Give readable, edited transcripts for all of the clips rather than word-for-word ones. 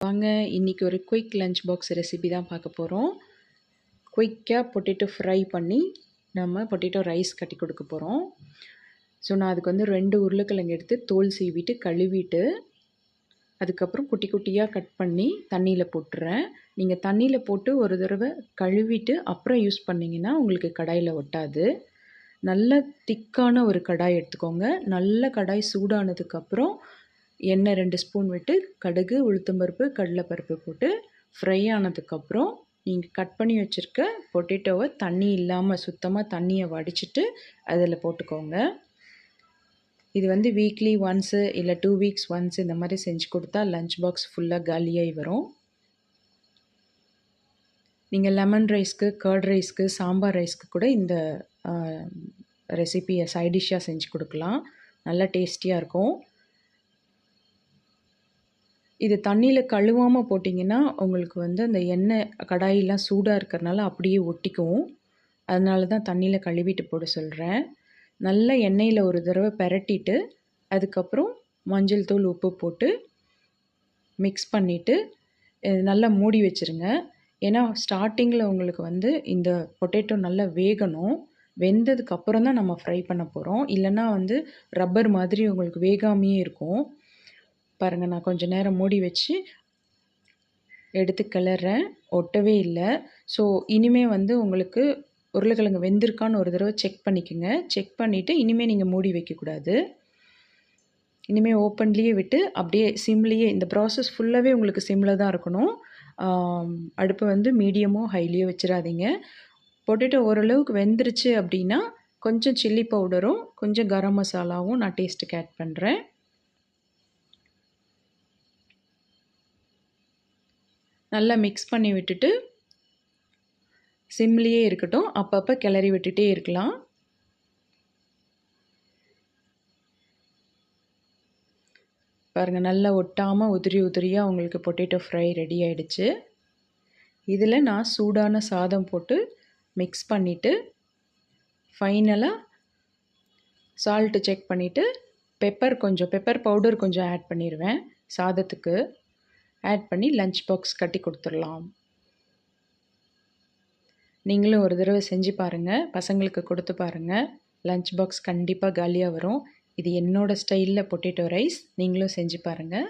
வாங்க இன்றைக்கி ஒரு குயிக் லஞ்ச் பாக்ஸ் ரெசிபி தான் பார்க்க போகிறோம். குயிக்காக பொட்டேட்டோ ஃப்ரை பண்ணி நம்ம பொட்டேட்டோ ரைஸ் கட்டி கொடுக்க போகிறோம். ஸோ நான் அதுக்கு வந்து 2 உருளைக்கிழங்கு எடுத்து தோல் சீவிட்டு கழுவிட்டு அதுக்கப்புறம் குட்டி குட்டியாக கட் பண்ணி தண்ணியில் போட்டுறேன். நீங்கள் தண்ணியில் போட்டு ஒரு தடவை கழுவிட்டு அப்புறம் யூஸ் பண்ணிங்கன்னா உங்களுக்கு கடாயில் ஒட்டாது. நல்ல திக்கான ஒரு கடாய் எடுத்துக்கோங்க. நல்ல கடாய் சூடானதுக்கப்புறம் எண்ணெய் 2 ஸ்பூன் விட்டு கடுகு, உளுத்தம்பருப்பு, கடலைப்பருப்பு போட்டு ஃப்ரை ஆனதுக்கப்புறம் நீங்கள் கட் பண்ணி வச்சுருக்க பொட்டேட்டோவை தண்ணி இல்லாமல் சுத்தமாக தண்ணியை வடிச்சிட்டு அதில் போட்டுக்கோங்க. இது வந்து வீக்லி ஒன்ஸு இல்லை 2 வீக்ஸ் ஒன்ஸ் இந்த மாதிரி செஞ்சு கொடுத்தா லஞ்ச் பாக்ஸ் ஃபுல்லாக காலியாகி வரும். நீங்கள் லெமன் ரைஸ்க்கு, கர்ட் ரைஸ்க்கு, சாம்பார் ரைஸ்க்கு கூட இந்த ரெசிபியை சைட் டிஷ்ஷாக செஞ்சு கொடுக்கலாம். நல்லா டேஸ்டியாக இருக்கும். இது தண்ணியில் கழுவாமல் போட்டிங்கன்னா உங்களுக்கு வந்து அந்த எண்ணெய் கடாயெல்லாம் சூடாக இருக்கிறனால அப்படியே ஒட்டிக்கும். அதனால தான் தண்ணியில் கழுவிட்டு போட சொல்கிறேன். நல்ல எண்ணெயில் ஒரு தடவை பெரட்டிட்டு அதுக்கப்புறம் மஞ்சள் தூள், உப்பு போட்டு மிக்ஸ் பண்ணிவிட்டு நல்லா மூடி வச்சுருங்க. ஏன்னா ஸ்டார்டிங்கில் உங்களுக்கு வந்து இந்த பொட்டேட்டோ நல்லா வேகணும். வெந்ததுக்கப்புறம் தான் நம்ம ஃப்ரை பண்ண போகிறோம். இல்லைன்னா வந்து ரப்பர் மாதிரி உங்களுக்கு வேகாமையே இருக்கும். பாருங்கள், நான் கொஞ்சம் நேரம் மூடி வச்சு எடுத்து கிளறேன். ஒட்டவே இல்லை. ஸோ இனிமேல் வந்து உங்களுக்கு உருளைக்கிழங்கு வெந்திருக்கான்னு ஒரு தடவை செக் பண்ணிக்கோங்க. செக் பண்ணிவிட்டு இனிமேல் நீங்கள் மூடி வைக்கக்கூடாது. இனிமேல் ஓப்பன்லேயே விட்டு அப்படியே சிம்லேயே இந்த ப்ராசஸ் ஃபுல்லாகவே உங்களுக்கு சிம்மில் தான் இருக்கணும். அடுப்பு வந்து மீடியமோ ஹைலியோ வச்சிடாதீங்க. பொட்டேட்டோ ஓரளவுக்கு வெந்துருச்சு அப்படின்னா கொஞ்சம் சில்லி பவுடரும் கொஞ்சம் கரம் மசாலாவும் நான் டேஸ்ட்டுக்கு ஆட் பண்ணுறேன். நல்லா மிக்ஸ் பண்ணி விட்டுட்டு சிம்லேயே இருக்கட்டும். அப்பப்போ கிளறி விட்டுட்டே இருக்கலாம். பாருங்கள், நல்லா ஒட்டாமல் உதிரி உதிரியாக உங்களுக்கு பொட்டேட்டோ ஃப்ரை ரெடி ஆகிடுச்சு. இதில் நான் சூடான சாதம் போட்டு மிக்ஸ் பண்ணிவிட்டு ஃபைனலாக சால்ட்டு செக் பண்ணிவிட்டு பெப்பர் பவுடர் கொஞ்சம் ஆட் பண்ணிடுவேன். சாதத்துக்கு ஆட் பண்ணி லஞ்ச் பாக்ஸ் கட்டி கொடுத்துடலாம். நீங்களும் ஒரு தடவை செஞ்சு பாருங்கள். பசங்களுக்கு கொடுத்து பாருங்கள். லஞ்ச் பாக்ஸ் கண்டிப்பாக காலியாக வரும். இது என்னோடய ஸ்டைலில் பொட்டேட்டோ ரைஸ். நீங்களும் செஞ்சு பாருங்கள்.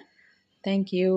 தேங்க்யூ.